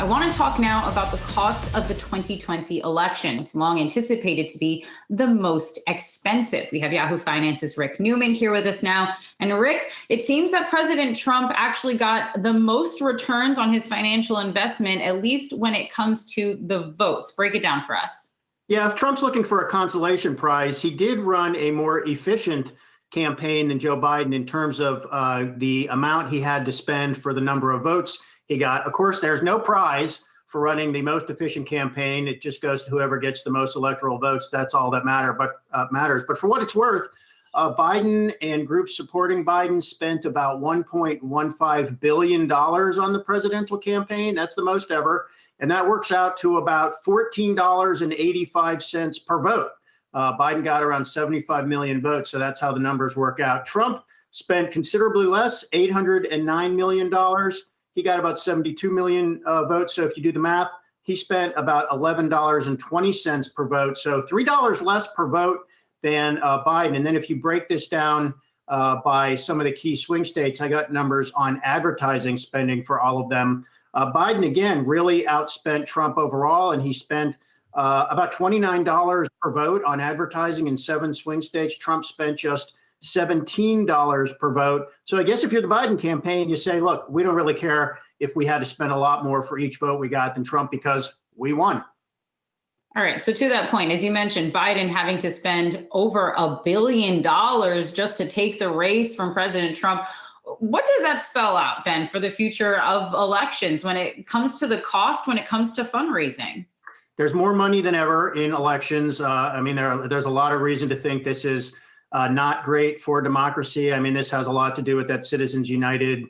I want to talk now about the cost of the 2020 election. It's long anticipated to be the most expensive. We have Yahoo Finance's Rick Newman here with us now. And Rick, it seems that President Trump actually got the most returns on his financial investment, at least when it comes to the votes. Break it down for us. Yeah, if Trump's looking for a consolation prize, he did run a more efficient campaign than Joe Biden in terms of the amount he had to spend for the number of votes he got. Of course, there's no prize for running the most efficient campaign. It just goes to whoever gets the most electoral votes. That's all that matters. But for what it's worth, Biden and groups supporting Biden spent about $1.15 billion on the presidential campaign. That's the most ever. And that works out to about $14.85 per vote. Biden got around 75 million votes. So that's how the numbers work out. Trump spent considerably less, $809 million. He got about 72 million votes. So if you do the math, he spent about $11.20 per vote. So $3 less per vote than Biden. And then if you break this down by some of the key swing states, I got numbers on advertising spending for all of them. Biden, again, really outspent Trump overall, and he spent about $29 per vote on advertising in 7 swing states. Trump spent just $17 per vote. So I guess if you're the Biden campaign, you say, look, we don't really care if we had to spend a lot more for each vote we got than Trump because we won. All right. So to that point, as you mentioned, Biden having to spend over $1 billion just to take the race from President Trump. What does that spell out then for the future of elections when it comes to the cost, when it comes to fundraising? There's more money than ever in elections. I mean, there's a lot of reason to think this is not great for democracy. I mean, this has a lot to do with that Citizens United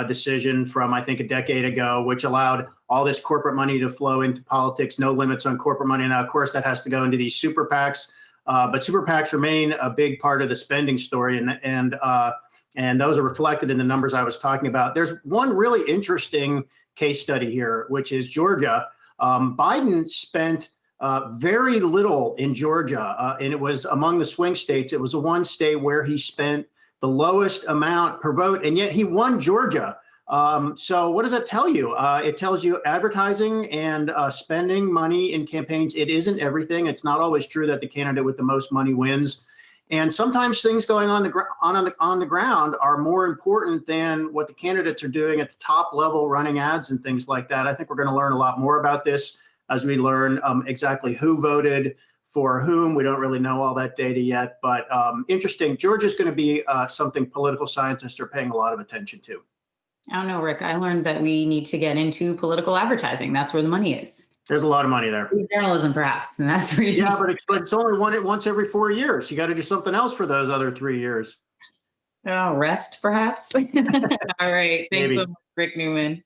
decision from, I think, a decade ago, which allowed all this corporate money to flow into politics, no limits on corporate money. Now, of course, that has to go into these super PACs, but super PACs remain a big part of the spending story, and those are reflected in the numbers I was talking about. There's one really interesting case study here, which is Georgia. Biden spent very little in Georgia, and it was among the swing states. It was the one state where he spent the lowest amount per vote, and yet he won Georgia. So what does that tell you? It tells you advertising and spending money in campaigns, it isn't everything. It's not always true that the candidate with the most money wins. And sometimes things going on the ground are more important than what the candidates are doing at the top level, running ads and things like that. I think we're going to learn a lot more about this as we learn exactly who voted for whom. We don't really know all that data yet, but interesting. Georgia's going to be something political scientists are paying a lot of attention to. I don't know, Rick. I learned that we need to get into political advertising. That's where the money is. There's a lot of money there. Journalism, perhaps, and that's really but it's only once every 4 years. You got to do something else for those other 3 years. Rest, perhaps. All right. Thanks Maybe. so much, Rick Newman.